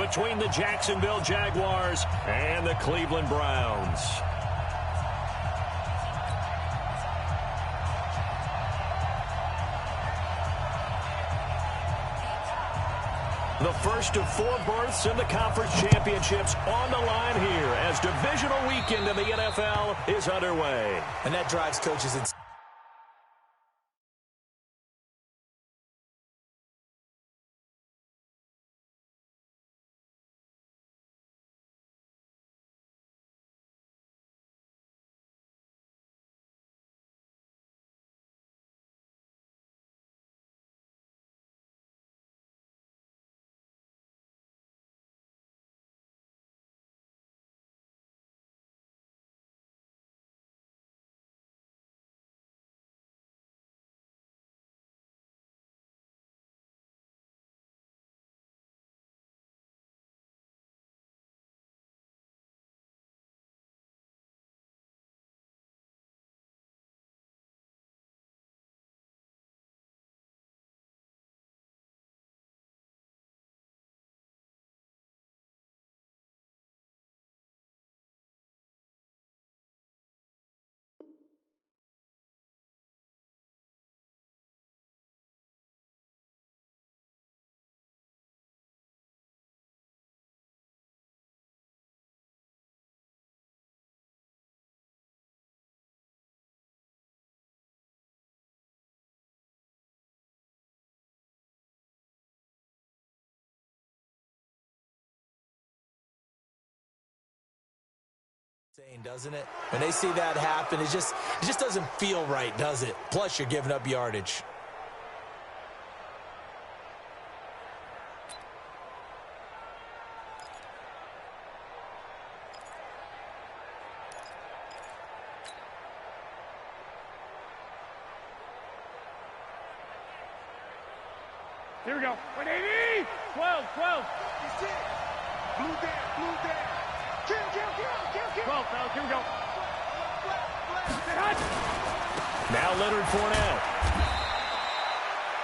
between the Jacksonville Jaguars and the Cleveland Browns. The first of 4 berths in the conference championships on the line here as divisional weekend in the NFL is underway. And that drives coaches insane. Doesn't it? When they see that happen, it just doesn't feel right, does it? Plus, you're giving up yardage. Here we go. 180! 12. Blue there. Kill. 12, fellas, here we go. Now Leonard Fournette.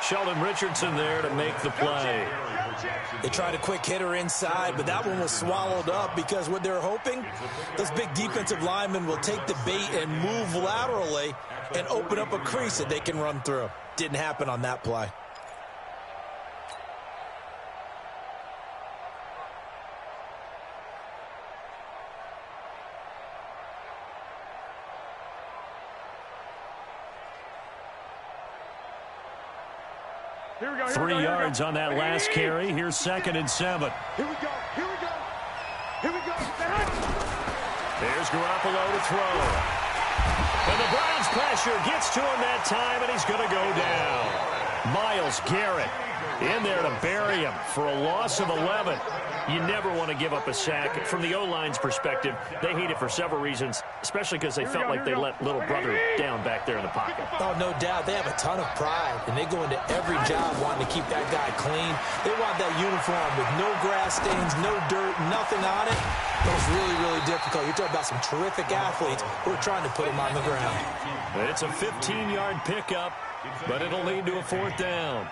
Sheldon Richardson there to make the play. They tried a quick hitter inside, but that one was swallowed up because what they're hoping, those big defensive linemen will take the bait and move laterally and open up a crease that they can run through. Didn't happen on that play. Here we go. 3 yards on that last carry. Here's 2nd and 7. Here we go. There's Garoppolo to throw. And the Browns pressure gets to him that time, and he's going to go down. Myles Garrett in there to bury him for a loss of 11. You never want to give up a sack. From the O-line's perspective, they hate it for several reasons, especially because they felt like they let little brother down back there in the pocket. Oh, no doubt. They have a ton of pride, and they go into every job wanting to keep that guy clean. They want that uniform with no grass stains, no dirt, nothing on it. That was really, really difficult. You're talking about some terrific athletes who are trying to put him on the ground. It's a 15-yard pickup, but it'll lead to a 4th down.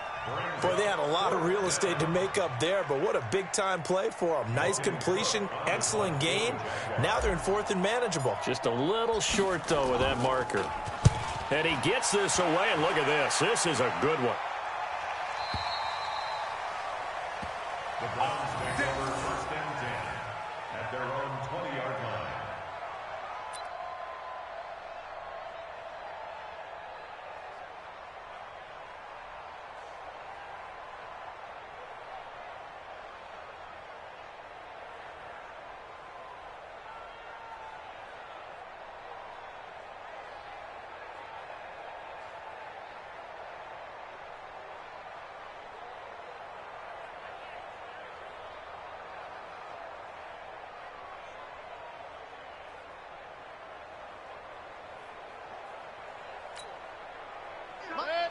Boy, they had a lot of real estate to make up there, but what a big-time play for them. Nice completion, excellent gain. Now they're in 4th and manageable. Just a little short, though, with that marker. And he gets this away, and look at this. This is a good one. The Browns take over 1st and 10 at their own 20-yard line.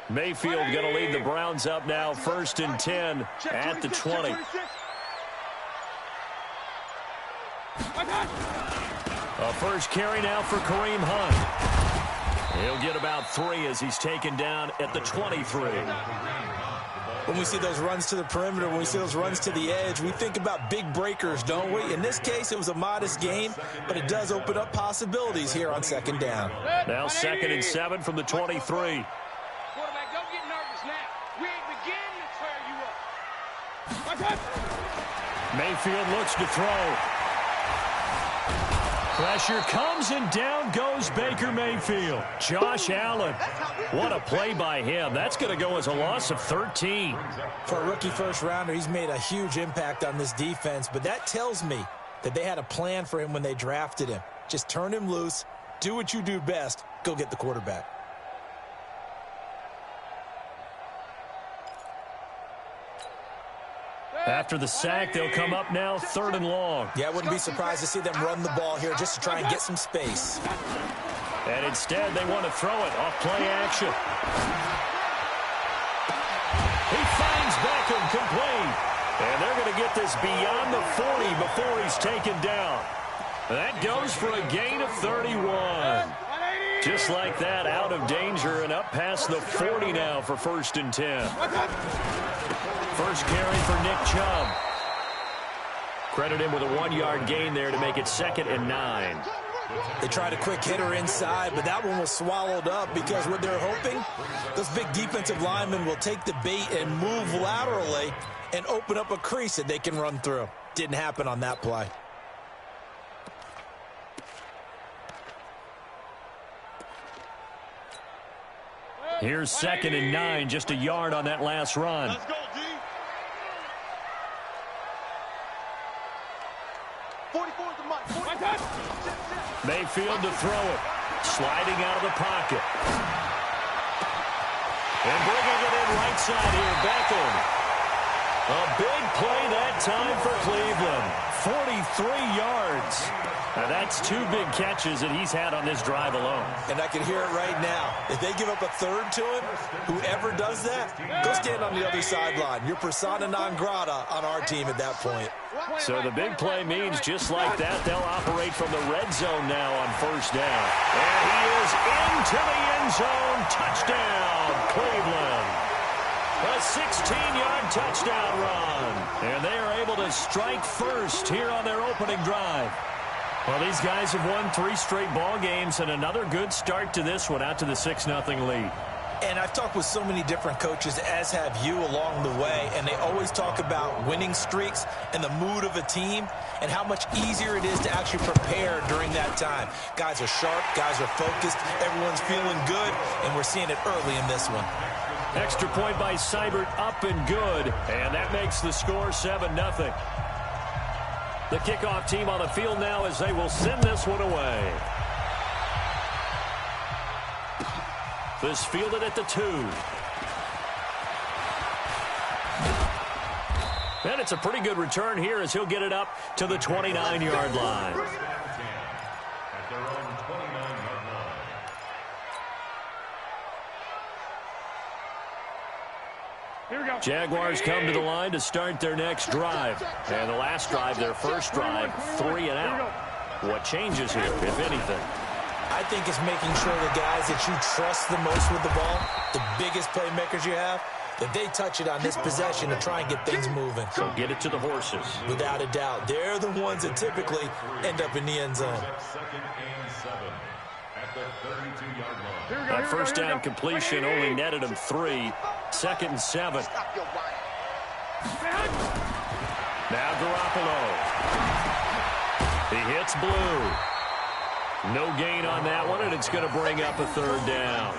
Mayfield going to lead the Browns up now, 1st and 10 at the 20. A first carry now for Kareem Hunt. He'll get about 3 as he's taken down at the 23. When we see those runs to the perimeter, when we see those runs to the edge, we think about big breakers, don't we? In this case, it was a modest gain, but it does open up possibilities here on second down. Now 2nd and 7 from the 23. Quarterback, don't get nervous now. We ain't beginning to tear you up. Mayfield looks to throw. Pressure comes, and down goes Baker Mayfield. Josh Allen. What a play by him. That's going to go as a loss of 13. For a rookie first-rounder, he's made a huge impact on this defense, but that tells me that they had a plan for him when they drafted him. Just turn him loose, do what you do best, go get the quarterback. After the sack, they'll come up now 3rd and long. Yeah, I wouldn't be surprised to see them run the ball here just to try and get some space. And instead, they want to throw it off play action. He finds Beckham complete. And they're going to get this beyond the 40 before he's taken down. That goes for a gain of 31. Just like that, out of danger and up past the 40 now for 1st and 10. First carry for Nick Chubb. Credit him with a 1-yard gain there to make it 2nd and 9. They tried a quick hitter inside, but that one was swallowed up because what they're hoping, those big defensive linemen will take the bait and move laterally and open up a crease that they can run through. Didn't happen on that play. Here's 2nd and 9, just a yard on that last run. Let's go, D. 44 is the mark. Mayfield to throw it. Sliding out of the pocket. And bringing it in right side here, Beckham. A big play that time for Cleveland. 43 yards. Now that's 2 big catches that he's had on this drive alone. And I can hear it right now. If they give up a 3rd to him, whoever does that, go stand on the other sideline. You're persona non grata on our team at that point. So the big play means just like that, they'll operate from the red zone now on 1st down. And he is into the end zone. Touchdown, Cleveland. A 16-yard touchdown run. And they are able to strike first here on their opening drive. Well, these guys have won 3 straight ball games and another good start to this one out to the 6-0 lead. And I've talked with so many different coaches, as have you, along the way, and they always talk about winning streaks and the mood of a team and how much easier it is to actually prepare during that time. Guys are sharp, guys are focused, everyone's feeling good, and we're seeing it early in this one. Extra point by Seibert, up and good, and that makes the score 7-0. The kickoff team on the field now as they will send this one away. This fielded at the 2. And it's a pretty good return here as he'll get it up to the 29-yard line. At their own 29-yard line. Here we go. Jaguars come to the line to start their next drive. And the last drive, their first drive, 3 and out. What changes here, if anything? I think it's making sure the guys that you trust the most with the ball, the biggest playmakers you have, that they touch it on this possession to try and get things moving. So get it to the horses. Without a doubt. They're the ones that typically end up in the end zone. 2nd and 7 at the 32-yard line. That first down completion only netted him 3. 2nd and 7. Now Garoppolo. He hits blue. No gain on that one, and it's going to bring up a 3rd down.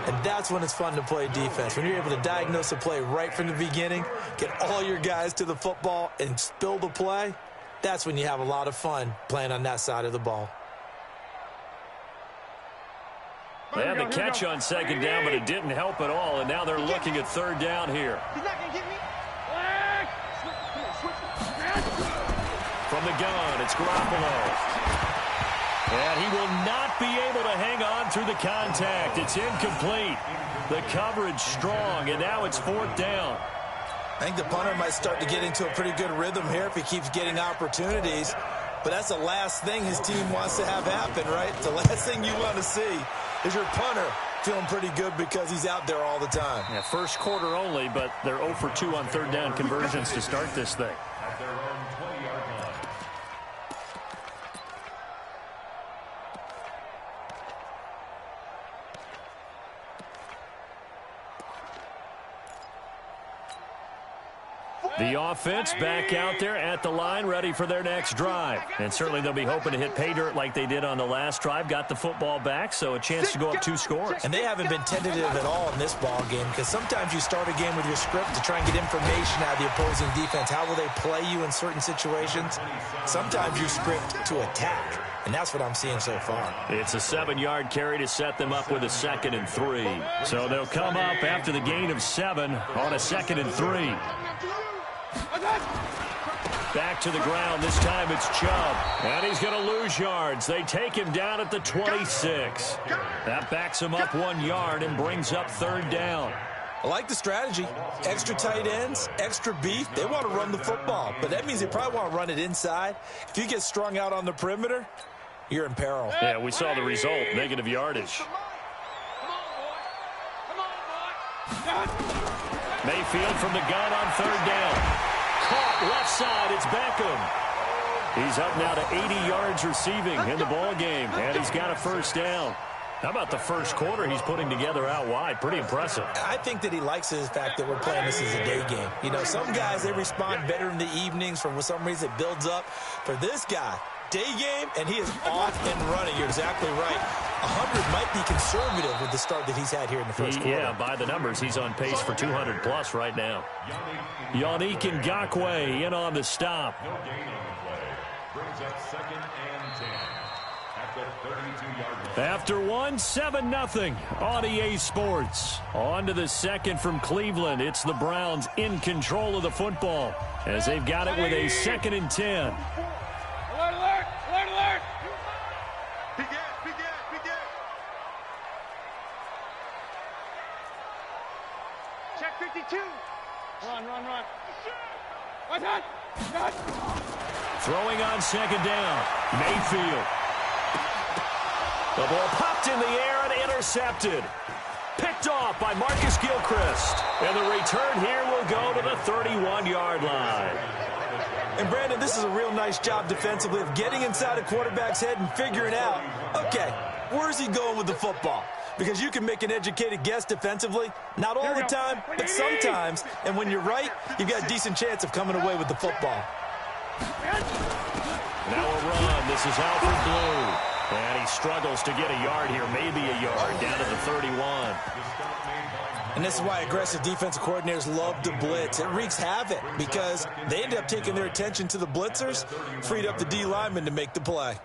And that's when it's fun to play defense. When you're able to diagnose a play right from the beginning, get all your guys to the football, and spill the play, that's when you have a lot of fun playing on that side of the ball. They had the catch on 2nd down, but it didn't help at all, and now they're looking at 3rd down here. He's not going to get me. From the gun, it's Garoppolo. And he will not be able to hang on through the contact. It's incomplete. The coverage strong, and now it's 4th down. I think the punter might start to get into a pretty good rhythm here if he keeps getting opportunities. But that's the last thing his team wants to have happen, right? The last thing you want to see is your punter Feeling pretty good because he's out there all the time. Yeah, first quarter only, but they're 0 for 2 on third down conversions to start this thing. At their own 20-yard line. The offense back out there at the line, ready for their next drive. And certainly they'll be hoping to hit pay dirt like they did on the last drive. Got the football back, so a chance to go up 2 scores. And they haven't been tentative at all in this ball game, because sometimes you start a game with your script to try and get information out of the opposing defense. How will they play you in certain situations? Sometimes you script to attack, and that's what I'm seeing so far. It's a 7-yard carry to set them up with a 2nd and 3. So they'll come up after the gain of 7 on a 2nd and 3. Back to the ground. This time it's Chubb. And he's going to lose yards. They take him down at the 26. That backs him up 1 yard and brings up 3rd down. I like the strategy. Extra tight ends, extra beef. They want to run the football, but that means they probably want to run it inside. If you get strung out on the perimeter, you're in peril. Yeah, we saw the result. Negative yardage. Mayfield from the gun on 3rd down. Caught left side. It's Beckham. He's up now to 80 yards receiving in the ball game, and he's got a 1st down. How about the first quarter he's putting together out wide? Pretty impressive. I think that he likes the fact that we're playing this as a day game. You know, some guys, they respond better in the evenings. For some reason, it builds up. For this guy, day game, and he is off and running. You're exactly right. 100 might be conservative with the start that he's had here in the first quarter. Yeah, by the numbers, he's on pace for 200-plus right now. Yannick Ngakoue in on the stop. No gain on the play. Brings up 2nd and 10 at the 32-yard line. After 7-0 on EA Sports. On to the second from Cleveland. It's the Browns in control of the football as they've got it with a 2nd and 10. Alert, alert, alert, alert. Check 52. Run. What's that? Throwing on 2nd down. Mayfield. The ball popped in the air and intercepted. Picked off by Marcus Gilchrist. And the return here will go to the 31-yard line. And, Brandon, this is a real nice job defensively of getting inside a quarterback's head and figuring out, okay, where's he going with the football? Because you can make an educated guess defensively. Not all the time, but sometimes. And when you're right, you've got a decent chance of coming away with the football. Now a run. This is Alfred Blue. And he struggles to get a yard here, maybe a yard, down to the 31. And this is why aggressive defensive coordinators love to blitz. It wreaks havoc because they end up taking their attention to the blitzers, freed up the D lineman to make the play.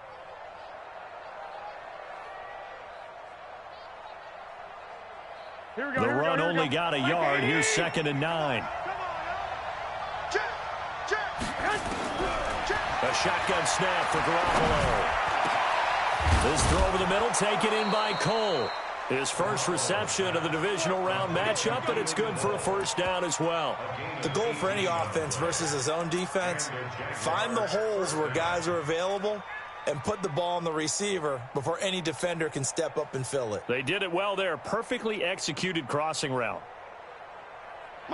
The run only got a yard. Here's 2nd and 9. A shotgun snap for Garoppolo. This throw over the middle taken in by Cole. His first reception of the divisional round matchup, and it's good for a 1st down as well. The goal for any offense versus his own defense, find the holes where guys are available and put the ball on the receiver before any defender can step up and fill it. They did it well there. Perfectly executed crossing route.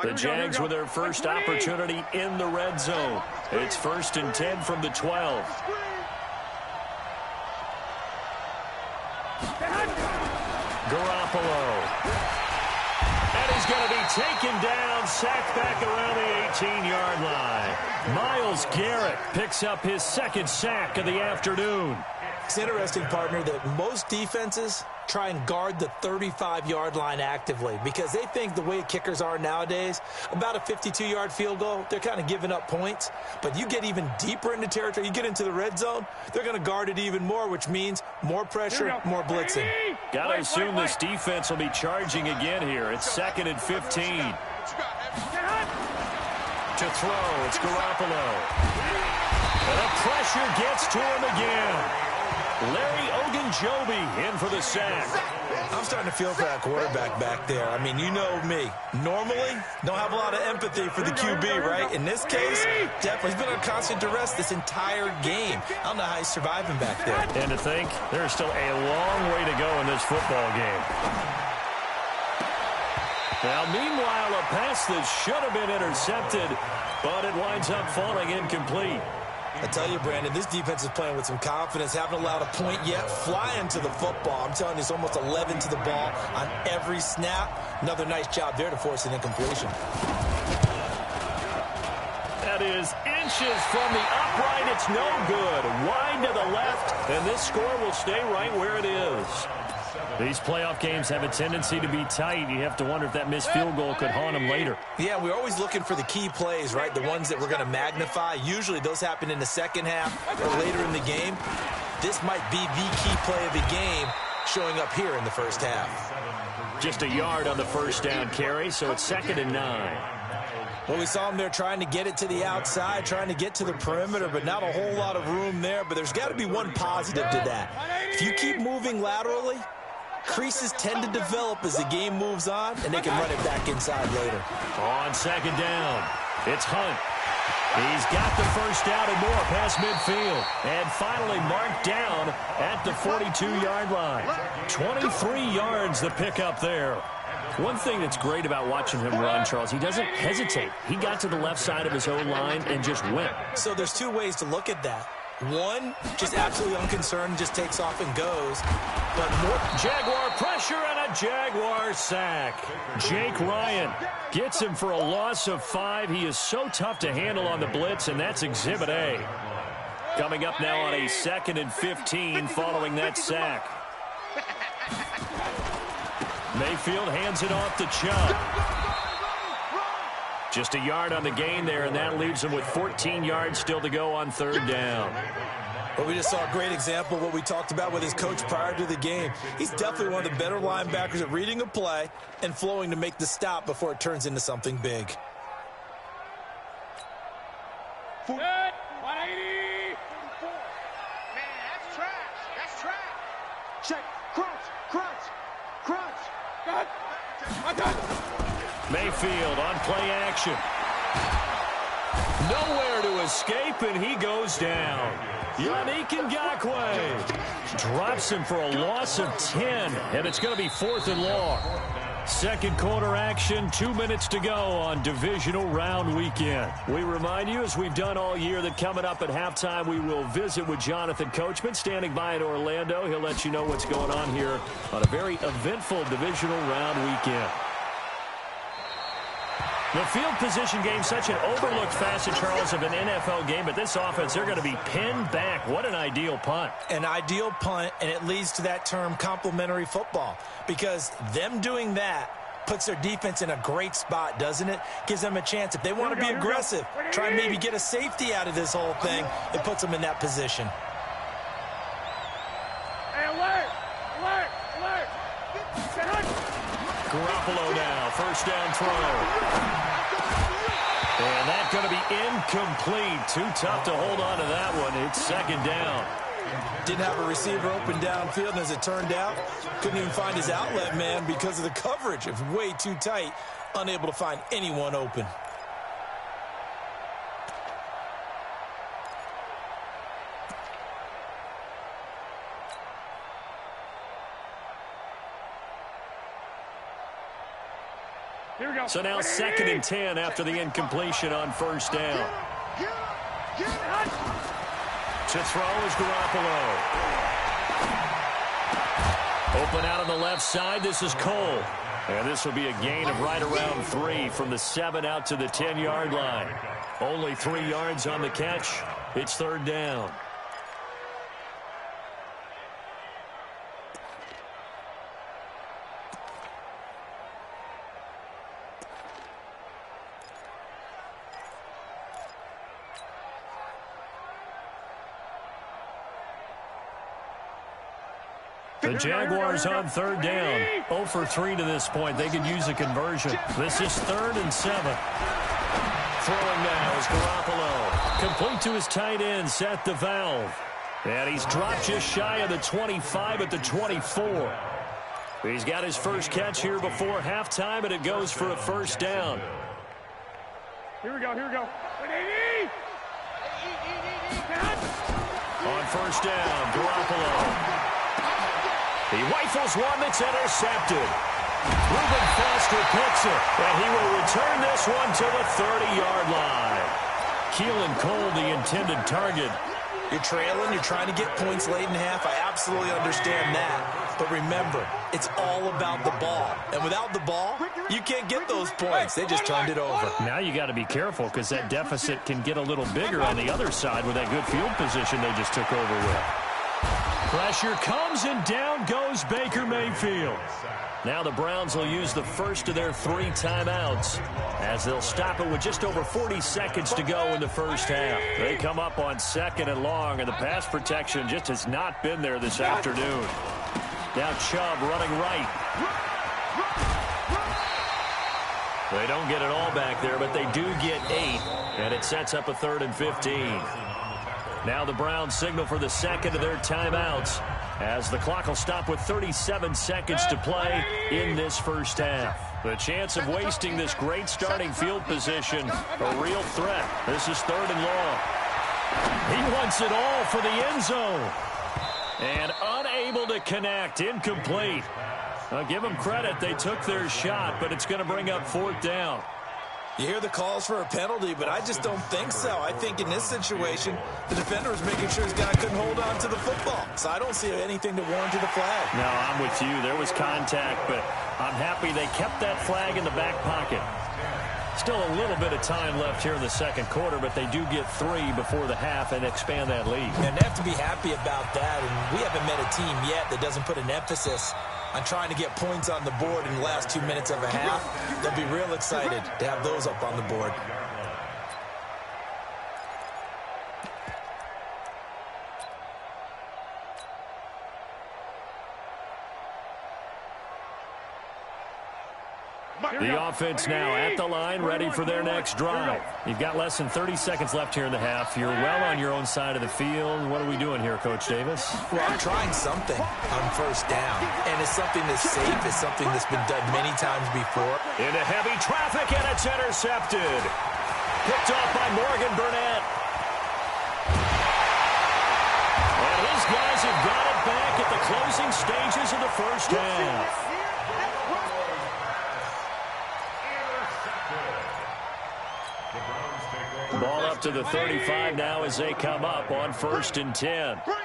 The Jags with their first opportunity in the red zone. It's 1st and 10 from the 12. Garoppolo. And he's going to be taken down, sacked back around the 18-yard line. Myles Garrett picks up his 2nd sack of the afternoon. It's interesting, partner, that most defenses try and guard the 35-yard line actively because they think the way kickers are nowadays, about a 52-yard field goal, they're kind of giving up points. But you get even deeper into territory, you get into the red zone, they're going to guard it even more, which means more pressure, more blitzing. Got to assume this defense will be charging again here. It's 2nd and 15. To throw, it's Garoppolo. And the pressure gets to him again. Larry Ogunjobi in for the sack. I'm starting to feel for that quarterback back there. I mean, you know me. Normally, don't have a lot of empathy for the QB, right? In this case, definitely. He's been under constant duress this entire game. I don't know how he's surviving back there. And to think, there's still a long way to go in this football game. Now, meanwhile, a pass that should have been intercepted, but it winds up falling incomplete. I tell you, Brandon, this defense is playing with some confidence. Haven't allowed a point yet. Flying to the football. I'm telling you, it's almost 11 to the ball on every snap. Another nice job there to force an incompletion. That is inches from the upright. It's no good. Wide to the left, and this score will stay right where it is. These playoff games have a tendency to be tight. You have to wonder if that missed field goal could haunt them later. Yeah, we're always looking for the key plays, right? The ones that we're going to magnify. Usually those happen in the second half or later in the game. This might be the key play of the game showing up here in the first half. Just a yard on the first down carry, so it's 2nd and 9. Well, we saw them there trying to get it to the outside, trying to get to the perimeter, but not a whole lot of room there. But there's got to be one positive to that. If you keep moving laterally, creases tend to develop as the game moves on, and they can run it back inside later. On 2nd down, it's Hunt. He's got the first down and more past midfield. And finally marked down at the 42-yard line. 23 yards the pickup there. One thing that's great about watching him run, Charles, he doesn't hesitate. He got to the left side of his own line and just went. So there's two ways to look at that. One, just absolutely unconcerned, just takes off and goes. But more Jaguar pressure and a Jaguar sack. Jake Ryan gets him for a loss of 5. He is so tough to handle on the blitz, and that's Exhibit A. Coming up now on a 2nd and 15 following that sack. Mayfield hands it off to Chubb. Just a yard on the gain there, and that leaves him with 14 yards still to go on 3rd down. But we just saw a great example of what we talked about with his coach prior to the game. He's definitely one of the better linebackers at reading a play and flowing to make the stop before it turns into something big. Good. 180. 44. Man, that's trash. That's trash. Check. Crunch. Good. Mayfield on play action. Nowhere to escape, and he goes down. Yannick Ngakoue drops him for a loss of 10, and it's going to be 4th and long. Second quarter action, 2 minutes to go on divisional round weekend. We remind you, as we've done all year, that coming up at halftime, we will visit with Jonathan Coachman, standing by in Orlando. He'll let you know what's going on here on a very eventful divisional round weekend. The field position game, such an overlooked facet, Charles, of an NFL game. But this offense, they're going to be pinned back. What an ideal punt. An ideal punt, and it leads to that term complementary football. Because them doing that puts their defense in a great spot, doesn't it? Gives them a chance. If they want to be aggressive, try and maybe get a safety out of this whole thing, it puts them in that position. Hey, alert! Garoppolo now, first down throw. And that's going to be incomplete. Too tough to hold on to that one. It's 2nd down. Didn't have a receiver open downfield, and as it turned out, couldn't even find his outlet man because of the coverage. It was way too tight, unable to find anyone open. So now 2nd and 10 after the incompletion on first down. To throw is Garoppolo. Open out on the left side. This is Cole. And this will be a gain of right around 3 from the 7 out to the 10-yard line. Only 3 yards on the catch. It's 3rd down. The Jaguars on 3rd down. 0 for 3 to this point. They could use a conversion. This is 3rd and 7. Throwing now is Garoppolo. Complete to his tight end, Seth DeValve. And he's dropped just shy of the 25 at the 24. He's got his first catch here before halftime, and it goes for a first down. Here we go. On first down, Garoppolo. He rifles one that's intercepted. Ruben Foster picks it, and he will return this one to the 30-yard line. Keelan Cole, the intended target. You're trailing, you're trying to get points late in half. I absolutely understand that. But remember, it's all about the ball. And without the ball, you can't get those points. They just turned it over. Now you got to be careful because that deficit can get a little bigger on the other side with that good field position they just took over with. Pressure comes, and down goes Baker Mayfield. Now the Browns will use the first of their 3 timeouts as they'll stop it with just over 40 seconds to go in the first half. They come up on 2nd and long, and the pass protection just has not been there this afternoon. Now Chubb running right. They don't get it all back there, but they do get 8, and it sets up a 3rd and 15. Now the Browns signal for the second of their timeouts as the clock will stop with 37 seconds to play in this first half. The chance of wasting this great starting field position, a real threat. This is 3rd and long. He wants it all for the end zone. And unable to connect, incomplete. I'll give them credit, they took their shot, but it's going to bring up 4th down. You hear the calls for a penalty, but I just don't think so. I think in this situation, the defender was making sure his guy couldn't hold on to the football. So I don't see anything to warrant the flag. No, I'm with you. There was contact, but I'm happy they kept that flag in the back pocket. Still a little bit of time left here in the second quarter, but they do get 3 before the half and expand that lead. And they have to be happy about that, and we haven't met a team yet that doesn't put an emphasis on trying to get points on the board in the last 2 minutes of a half. They'll be real excited to have those up on the board. The offense now at the line, ready for their next drive. You've got less than 30 seconds left here in the half. You're well on your own side of the field. What are we doing here, Coach Davis? Well, I'm trying something on 1st down, and it's something that's safe. It's something that's been done many times before. Into heavy traffic, and it's intercepted. Picked off by Morgan Burnett. And his guys have got it back at the closing stages of the first half. Ball up to the 35 now as they come up on 1st and 10. Bring it.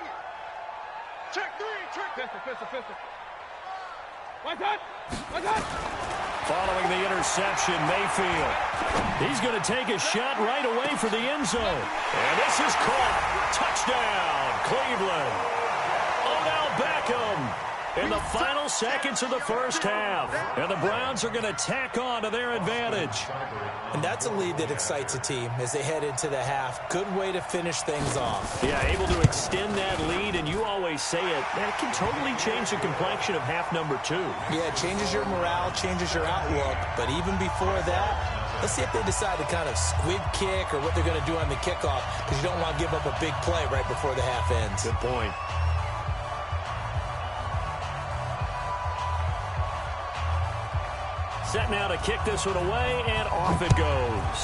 Check 3. Check. Pistol. Like that. Following the interception, Mayfield. He's going to take a shot right away for the end zone. And this is caught. Touchdown, Cleveland. Odell Beckham in the final seconds of the first half. And the Browns are going to tack on to their advantage. And that's a lead that excites a team as they head into the half. Good way to finish things off. Yeah, able to extend that lead, and you always say it, that can totally change the complexion of half number 2. Yeah, it changes your morale, changes your outlook. But even before that, let's see if they decide to kind of squib kick or what they're going to do on the kickoff, because you don't want to give up a big play right before the half ends. Good point. Set now to kick this one away, and off it goes.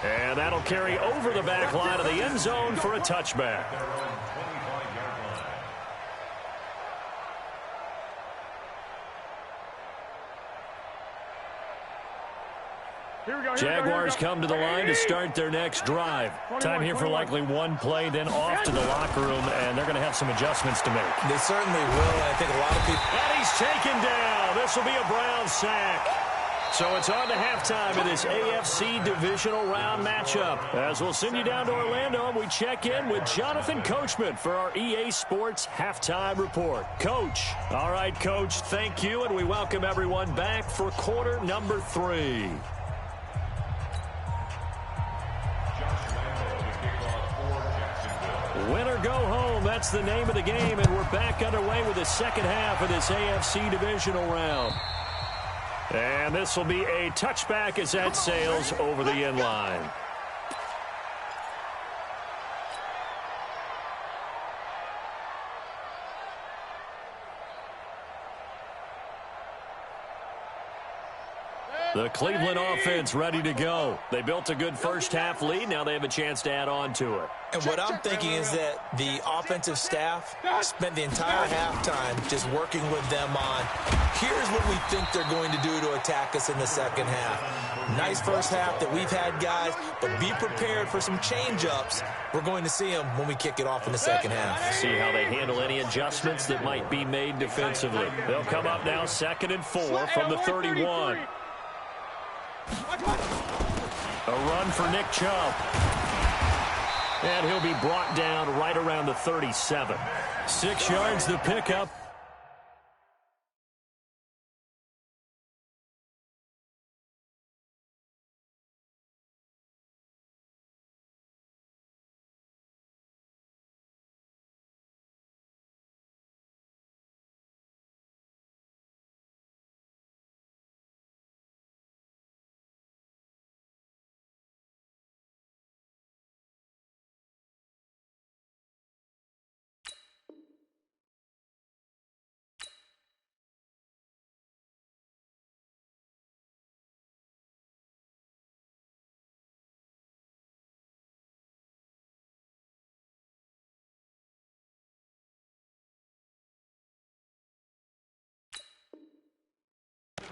And that'll carry over the back line of the end zone for a touchback. Jaguars come to the line to start their next drive. Time here for likely one play, then off to the locker room, and they're going to have some adjustments to make. They certainly will, and I think a lot of people... And he's taken down. This will be a Browns sack. So it's on to halftime of this AFC divisional round matchup. As we'll send you down to Orlando, and we check in with Jonathan Coachman for our EA Sports Halftime Report. Coach. All right, Coach, thank you, and we welcome everyone back for quarter number 3. Win or go home, that's the name of the game, and we're back underway with the second half of this AFC divisional round. And this will be a touchback as that sails over the end line. The Cleveland offense ready to go. They built a good first-half lead. Now they have a chance to add on to it. And what I'm thinking is that the offensive staff spent the entire halftime just working with them on, here's what we think they're going to do to attack us in the second half. Nice first half that we've had, guys, but be prepared for some change-ups. We're going to see them when we kick it off in the second half. See how they handle any adjustments that might be made defensively. They'll come up now 2nd and 4 from the 31. A run for Nick Chubb. And he'll be brought down right around the 37. 6 yards the pickup.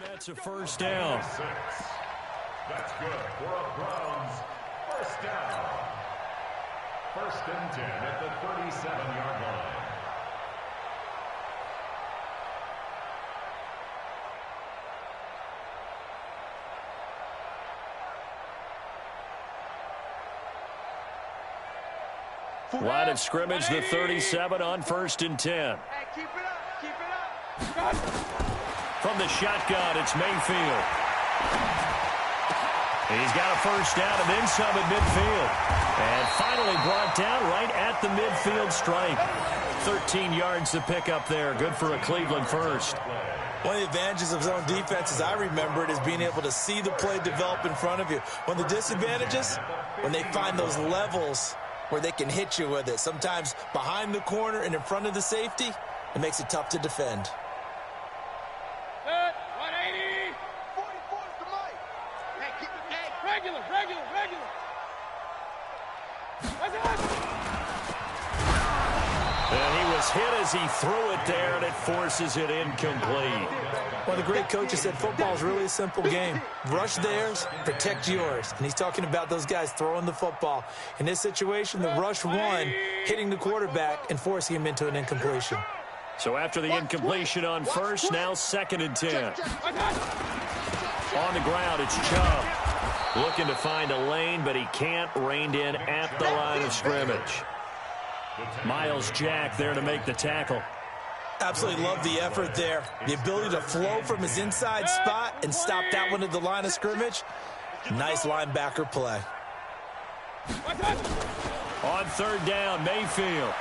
That's a first down. That's good for a Browns first down. 1st and 10 at the 37-yard line. Line of scrimmage, the 37 on 1st and 10. Hey, keep it up, keep it up. From the shotgun, it's Mayfield. He's got a first down and then some at midfield. And finally brought down right at the midfield stripe. 13 yards to pick up there. Good for a Cleveland first. One of the advantages of zone defense, as I remember it, is being able to see the play develop in front of you. One of the disadvantages, when they find those levels where they can hit you with it. Sometimes behind the corner and in front of the safety, it makes it tough to defend. 180. 44's the mic. Hey, keep it, hey, regular. And he was hit as he threw it there, and it forces it incomplete. One of the great coaches said football is really a simple game. Rush theirs, protect yours. And he's talking about those guys throwing the football. In this situation, the rush won, hitting the quarterback and forcing him into an incompletion. So after the incompletion on first, now 2nd and 10. On the ground, it's Chubb. Looking to find a lane, but he can't. Reined in at the line of scrimmage. Miles Jack there to make the tackle. Absolutely love the effort there. The ability to flow from his inside spot and stop that one at the line of scrimmage. Nice linebacker play. On 3rd down, Mayfield.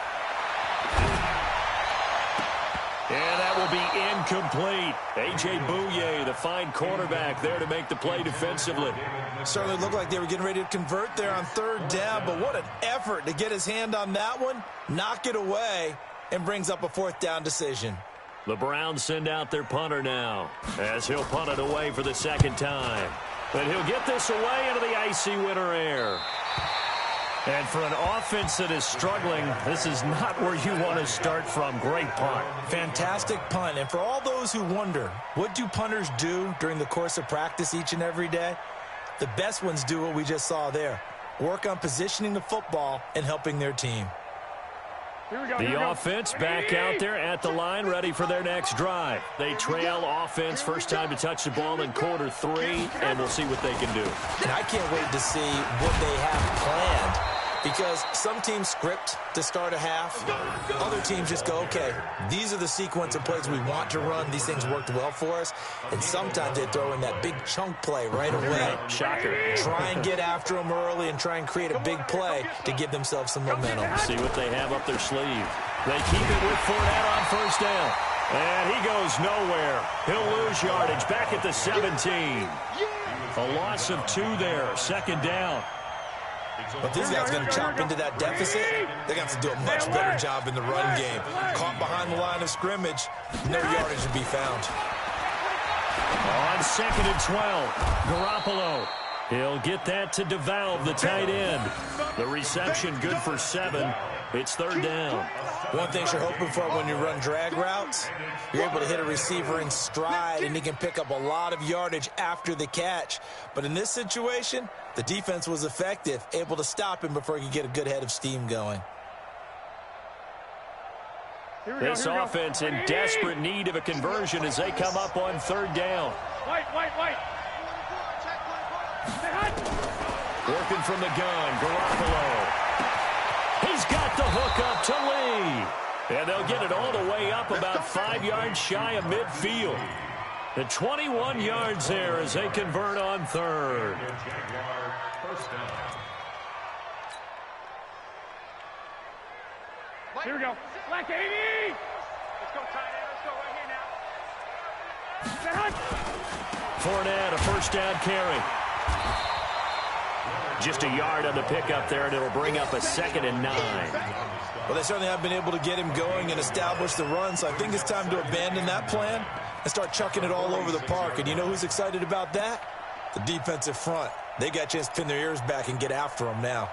And that will be incomplete. A.J. Bouye, the fine quarterback, there to make the play defensively. Certainly looked like they were getting ready to convert there on 3rd down, but what an effort to get his hand on that one, knock it away, and brings up a 4th down decision. The Browns send out their punter now, as he'll punt it away for the 2nd time. But he'll get this away into the icy winter air. And for an offense that is struggling, this is not where you want to start from. Great punt. Fantastic punt. And for all those who wonder, what do punters do during the course of practice each and every day? The best ones do what we just saw there. Work on positioning the football and helping their team. The offense back out there at the line, ready for their next drive. They trail offense, first time to touch the ball in quarter 3, and we'll see what they can do. And I can't wait to see what they have planned, because some teams script to start a half. Other teams just go, okay, these are the sequence of plays we want to run. These things worked well for us. And sometimes they throw in that big chunk play right away. Shocker. Try and get after them early and try and create a big play to give themselves some momentum. See what they have up their sleeve. They keep it with Fournette on 1st down. And he goes nowhere. He'll lose yardage back at the 17. A loss of 2 there, 2nd down. But these guys are going to chop into that deficit. They're going to have to do a much better job in the run game. Caught behind the line of scrimmage, no yardage to be found. On 2nd and 12, Garoppolo. He'll get that to DeValve, the tight end. The reception good for 7. It's 3rd down. One thing you're hoping for when you run drag routes, you're able to hit a receiver in stride, and he can pick up a lot of yardage after the catch. But in this situation, the defense was effective, able to stop him before he could get a good head of steam going. This offense in desperate need of a conversion as they come up on 3rd down. White. Working from the gun, Garoppolo. He's got the hook up to Lee. And they'll get it all the way up about 5 yards shy of midfield. The 21 yards there as they convert on 3rd. Here we go. Black 80. Let's go, tight end. Let's go right here now. Fournette, a 1st down carry. Just a yard on the pickup there, and it'll bring up a 2nd and 9. Well, they certainly have been able to get him going and establish the run, so I think it's time to abandon that plan and start chucking it all over the park. And you know who's excited about that? The defensive front. They got a chance to pin their ears back and get after him now.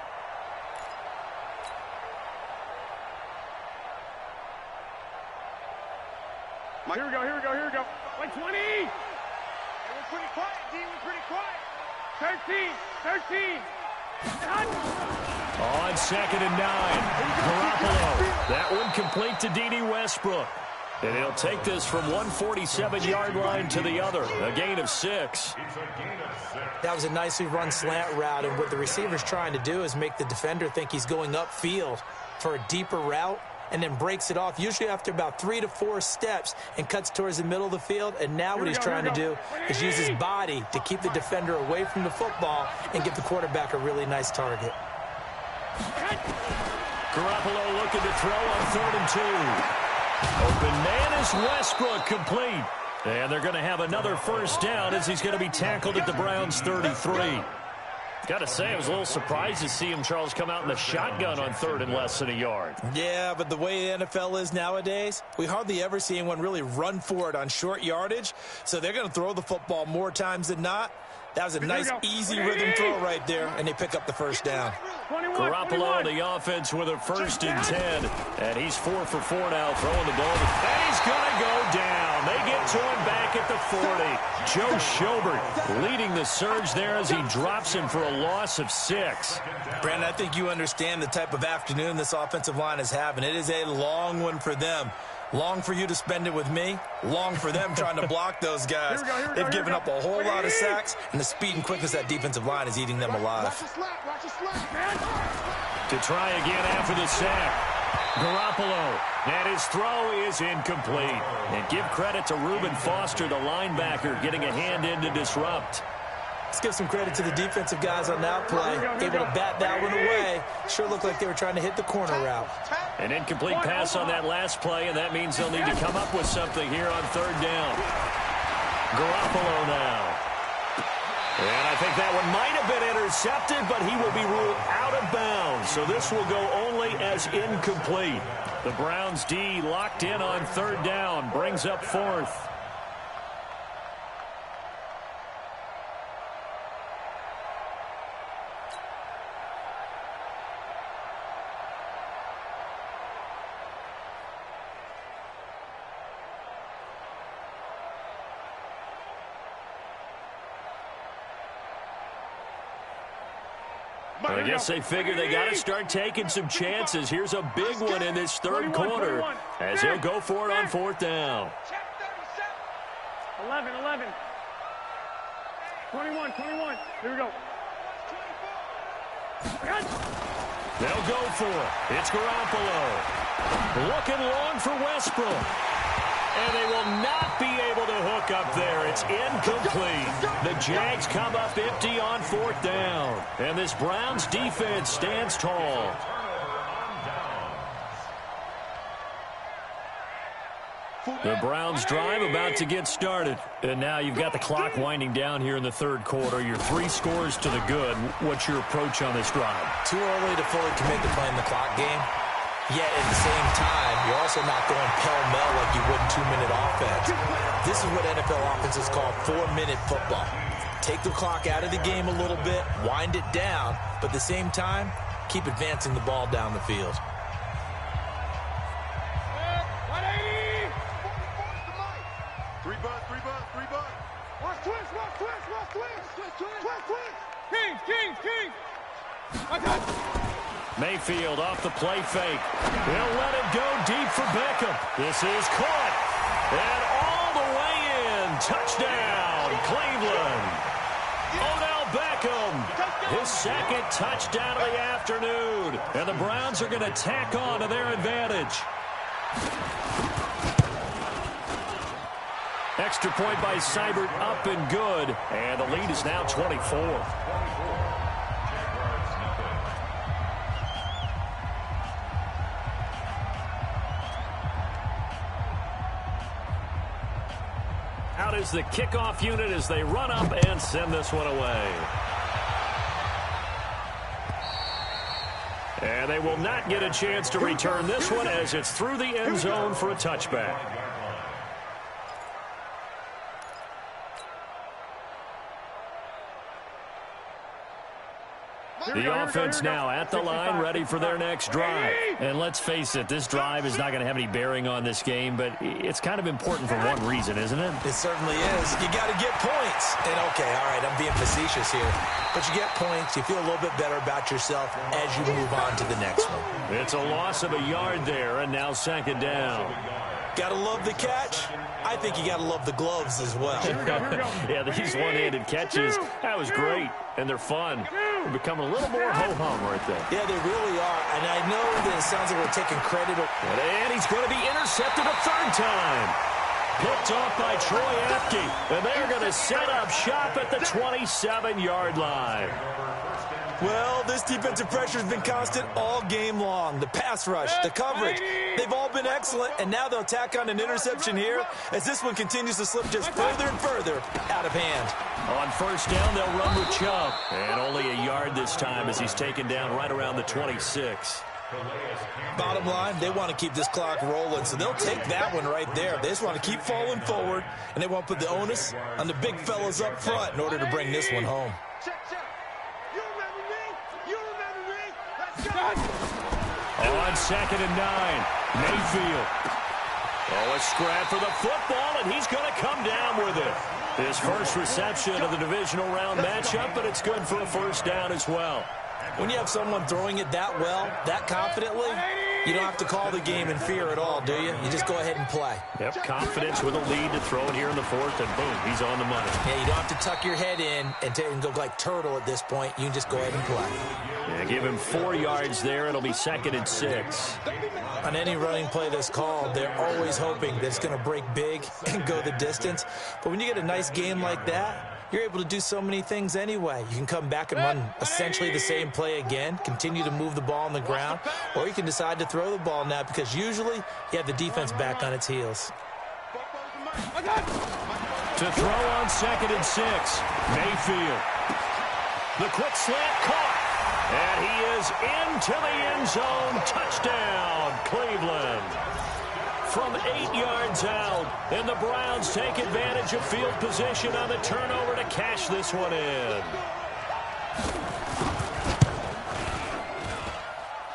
Here we go. Like 20. We're pretty quiet, D. We're pretty quiet. 13. On 2nd and 9, Garoppolo. That one complete to D.D. Westbrook. And he'll take this from 147-yard line to the other. A gain of 6. That was a nicely run slant route, and what the receiver's trying to do is make the defender think he's going upfield for a deeper route, and then breaks it off, usually after about 3 to 4 steps, and cuts towards the middle of the field. And now what he's trying to do is use his body to keep the defender away from the football and give the quarterback a really nice target. Garoppolo looking to throw on 3rd and 2. Open man is Westbrook, complete. And they're going to have another 1st down as he's going to be tackled at the Browns' 33. Got to say, I was a little surprised to see him, Charles, come out in the shotgun on 3rd and less than a yard. Yeah, but the way the NFL is nowadays, we hardly ever see anyone really run for it on short yardage. So they're going to throw the football more times than not. That was a nice, easy rhythm throw right there, and they pick up the 1st down. Garoppolo, the offense with a 1st and 10. And he's 4 for 4 now, throwing the ball. And he's going to go down. They get to him back at the 40. Joe Schobert leading the surge there as he drops him for a loss of 6. Brandon, I think you understand the type of afternoon this offensive line is having. It is a long one for them. Long for you to spend it with me. Long for them trying to block those guys. They've given up a whole lot of sacks, and the speed and quickness of that defensive line is eating them alive. To try again after the sack. Garoppolo, and his throw is incomplete. And give credit to Reuben Foster, the linebacker, getting a hand in to disrupt. Let's give some credit to the defensive guys on that play. Able to bat that one away. Sure looked like they were trying to hit the corner route. An incomplete pass on that last play, and that means they'll need to come up with something here on 3rd down. Garoppolo now. And I think that one might have been intercepted, but he will be ruled out of bounds. So this will go only as incomplete. The Browns D locked in on 3rd down, brings up 4th. I guess they figure they got to start taking some chances. Here's a big one in this 3rd quarter as he'll go for it on 4th down. 11. 21. Here we go. They'll go for it. It's Garoppolo. Looking long for Westbrook. And they will not be able to hook up there. It's incomplete. The Jags come up empty on 4th down. And this Browns defense stands tall. The Browns drive about to get started. And now you've got the clock winding down here in the 3rd quarter. Your 3 scores to the good. What's your approach on this drive? Too early to fully commit to playing the clock game. Yet at the same time, you're also not going pell-mell like you would in 2-minute offense. This is what NFL offenses call 4-minute football. Take the clock out of the game a little bit, wind it down, but at the same time, keep advancing the ball down the field. Three butt. Watch twist. Kings. Mayfield off the play fake. He'll let it go deep for Beckham. This is caught. And all the way in. Touchdown, Cleveland. Odell Beckham, his second touchdown of the afternoon. And the Browns are going to tack on to their advantage. Extra point by Seibert, up and good. And the lead is now 24. Out is the kickoff unit as they run up and send this one away. And they will not get a chance to return this one as it's through the end zone for a touchback. The offense now at the line, ready for their next drive. And let's face it, this drive is not going to have any bearing on this game, but it's kind of important for one reason, isn't it? It certainly is. You got to get points. And, okay, all right, I'm being facetious here. But you get points, you feel a little bit better about yourself as you move on to the next one. It's a loss of a yard there, and now second down. Got to love the catch. I think you got to love the gloves as well. Yeah, these one-handed catches, that was great, and they're fun. They're becoming a little more ho-hum, aren't they? Yeah, they really are. And I know that it sounds like we're taking credit. And he's going to be intercepted a third time. Picked off by Troy Apke, and they're going to set up shop at the 27-yard line. Well, this defensive pressure has been constant all game long. The pass rush, the coverage, they've all been excellent, and now they'll tack on an interception here as this one continues to slip just further and further out of hand. On first down, they'll run with Chubb, and only a yard this time as he's taken down right around the 26. Bottom line, they want to keep this clock rolling, so they'll take that one right there. They just want to keep falling forward, and they want to put the onus on the big fellas up front in order to bring this one home. On 2nd and 9, Mayfield. Oh, a scrap for the football, and he's going to come down with it. His first reception of the divisional round matchup, but it's good for a first down as well. When you have someone throwing it that well, that confidently, you don't have to call the game in fear at all, do you? You just go ahead and play. Yep, confidence with a lead to throw it here in the fourth, and boom, he's on the money. Yeah, you don't have to tuck your head in and go like turtle at this point. You can just go ahead and play. Yeah, give him 4 yards there. It'll be 2nd and 6. On any running play that's called, they're always hoping that it's going to break big and go the distance. But when you get a nice game like that, you're able to do so many things anyway. You can come back and run essentially the same play again, continue to move the ball on the ground, or you can decide to throw the ball now because usually you have the defense back on its heels. To throw on 2nd and 6, Mayfield. The quick slant caught, and he is into the end zone. Touchdown, Cleveland. From 8 yards out, and the Browns take advantage of field position on the turnover to cash this one in.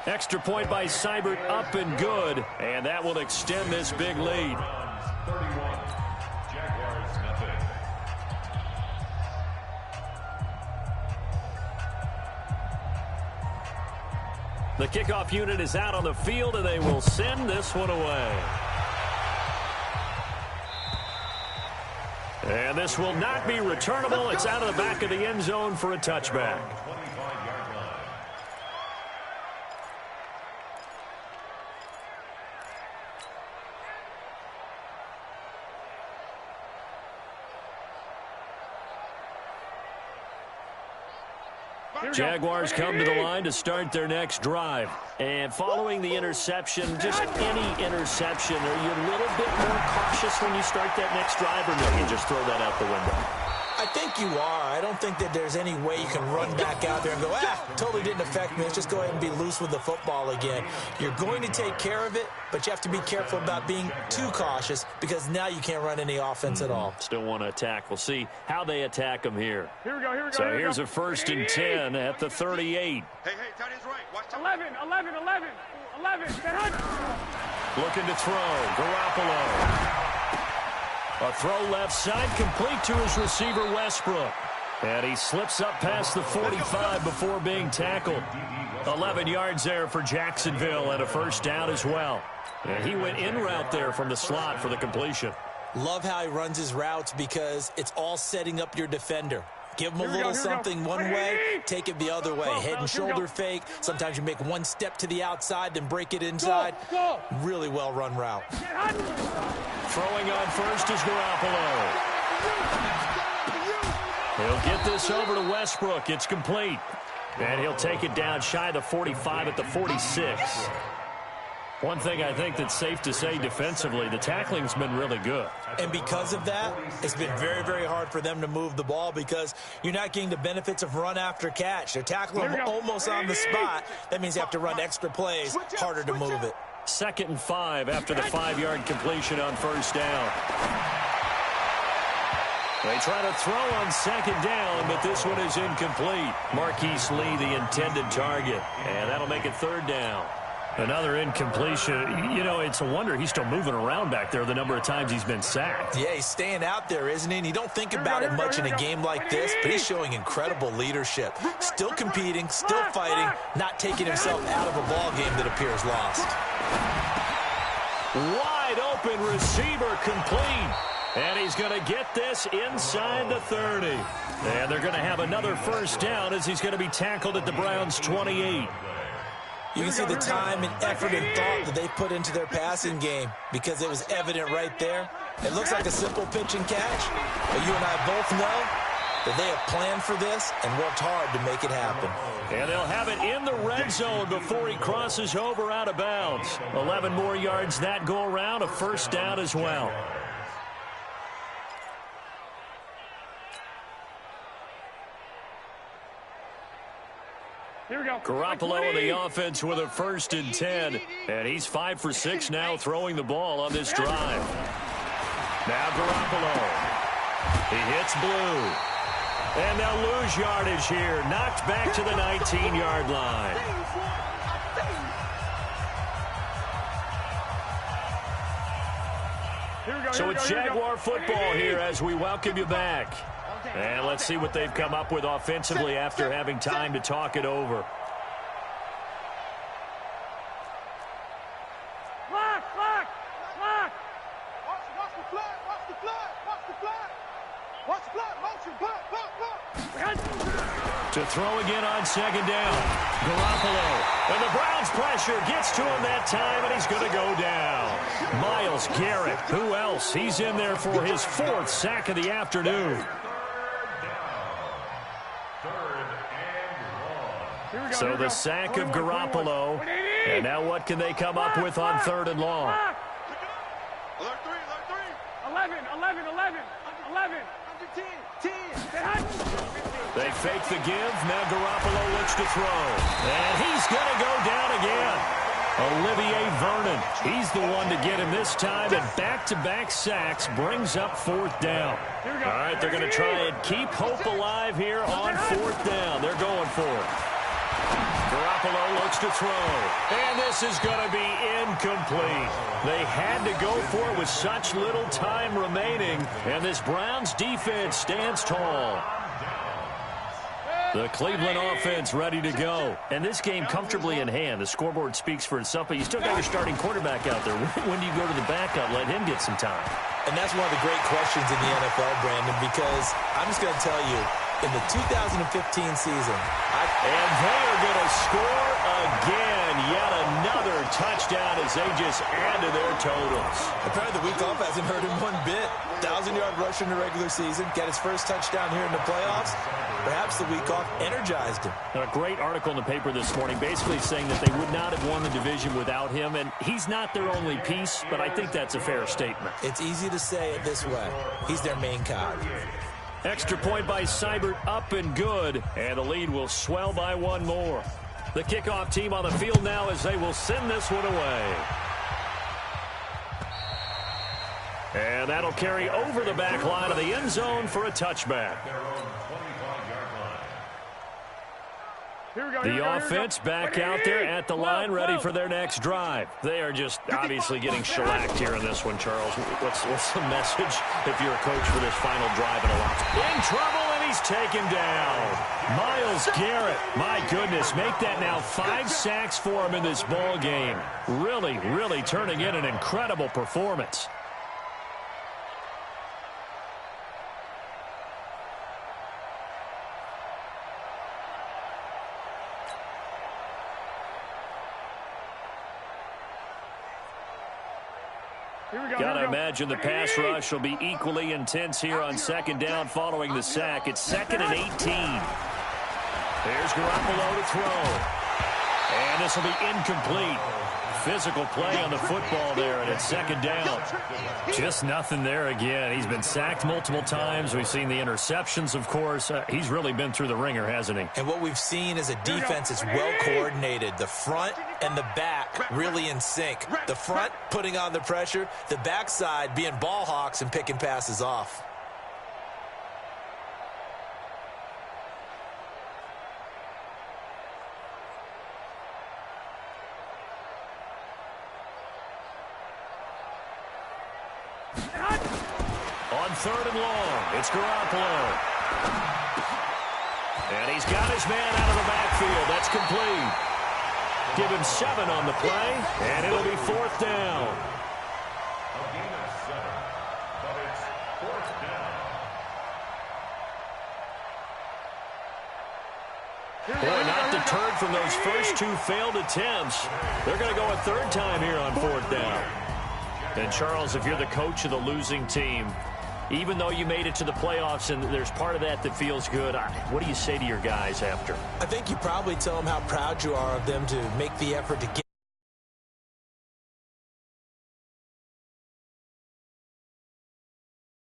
Extra point by Seibert, up and good, and that will extend this big lead. 31. Jaguars nothing. The kickoff unit is out on the field, and they will send this one away. And this will not be returnable. It's out of the back of the end zone for a touchback. 25-yard line. Jaguars come to the line to start their next drive. And following the interception, just any interception, are you a little bit more cautious when you start that next drive, or no, you just throw that out the window? I think you are. I don't think that there's any way you can run back out there and go, totally didn't affect me. Let's just go ahead and be loose with the football again. You're going to take care of it, but you have to be careful about being too cautious because now you can't run any offense at all. Still want to attack. We'll see how they attack them here. Here we go. So here's a 1st and 10 at the 38. Hey, tight end's right. Watch 11. Looking to throw. Garoppolo. A throw left side, complete to his receiver, Westbrook. And he slips up past the 45 before being tackled. 11 yards there for Jacksonville and a 1st down as well. And he went in route there from the slot for the completion. Love how he runs his routes because it's all setting up your defender. Give him a little something one way, take it the other way. Head and shoulder fake. Sometimes you make one step to the outside, then break it inside. Really well-run route. Throwing on first is Garoppolo. He'll get this over to Westbrook. It's complete. And he'll take it down shy of the 45 at the 46. One thing I think that's safe to say defensively, the tackling's been really good. And because of that, it's been very, very hard for them to move the ball because you're not getting the benefits of run after catch. They're tackling them almost on the spot. That means you have to run extra plays, harder to move it. 2nd and 5 after the 5-yard completion on 1st down. They try to throw on 2nd down, but this one is incomplete. Marquise Lee, the intended target, and that'll make it 3rd down. Another incompletion. You know, it's a wonder he's still moving around back there the number of times he's been sacked. Yeah, he's staying out there, isn't he? And you don't think about it much in a game like this, but he's showing incredible leadership. Still competing, still fighting, not taking himself out of a ball game that appears lost. Wide open receiver complete. And he's going to get this inside the 30. And they're going to have another 1st down as he's going to be tackled at the Browns' 28. You can see the time and effort and thought that they put into their passing game because it was evident right there. It looks like a simple pitch and catch, but you and I both know that they have planned for this and worked hard to make it happen. And they'll have it in the red zone before he crosses over out of bounds. 11 more yards that go around, a 1st down as well. Here we go. Garoppolo in the offense with a 1st and 10. And he's 5 for 6 now throwing the ball on this drive. Now Garoppolo. He hits blue. And they'll lose yardage here. Knocked back to the 19-yard line. So it's Jaguar football here as we welcome you back. And let's see what they've come up with offensively after having time to talk it over. Flag! Watch the flag! Motion, To throw again on 2nd down. Garoppolo. And the Browns pressure gets to him that time, and he's going to go down. Myles Garrett. Who else? He's in there for his 4th sack of the afternoon. So the sack of Garoppolo. And now what can they come up with on 3rd and long? Alert 3. 11. 10. They fake the give. Now Garoppolo looks to throw. And he's going to go down again. Olivier Vernon. He's the one to get him this time. And back-to-back sacks brings up 4th down. All right, they're going to try and keep hope alive here on 4th down. They're going for it. Garoppolo looks to throw. And this is going to be incomplete. They had to go for it with such little time remaining. And this Browns defense stands tall. The Cleveland offense ready to go. And this game comfortably in hand. The scoreboard speaks for itself, but you still got your starting quarterback out there. When do you go to the backup? Let him get some time. And that's one of the great questions in the NFL, Brandon, because I'm just going to tell you, in the 2015 season, and they are going to score again. Yet another touchdown as they just add to their totals. Apparently the week off hasn't hurt him one bit. 1,000-yard rush in the regular season. Got his first touchdown here in the playoffs. Perhaps the week off energized him. A great article in the paper this morning basically saying that they would not have won the division without him. And he's not their only piece, but I think that's a fair statement. It's easy to say it this way. He's their main cog. Extra point by Seibert, up and good, and the lead will swell by one more. The kickoff team on the field now as they will send this one away. And that'll carry over the back line of the end zone for a touchback. The offense back out there at the line, ready for their next drive. They are just obviously getting shellacked here in this one, Charles. What's the message if you're a coach for this final drive and a lot? In trouble, and he's taken down. Myles Garrett, my goodness, make that now 5 sacks for him in this ball game. Really, really turning in an incredible performance. Got to imagine the pass rush will be equally intense here on second down following the sack. It's 2nd and 18. There's Garoppolo to throw. And this will be incomplete. Physical play on the football there, and it's 2nd down. Just nothing there again. He's been sacked multiple times. We've seen the interceptions, of course. He's really been through the ringer, hasn't he? And what we've seen is a defense that's well coordinated. The front and the back really in sync. The front putting on the pressure, the backside being ball hawks and picking passes off. On 3rd and long, it's Garoppolo. And he's got his man out of the backfield. That's complete. Give him 7 on the play, and it'll be 4th down. A gain of 7, but it's 4th down. Boy, not deterred from those first 2 failed attempts. They're going to go a 3rd time here on 4th down. And, Charles, if you're the coach of the losing team, even though you made it to the playoffs and there's part of that that feels good, what do you say to your guys after? I think you probably tell them how proud you are of them to make the effort to get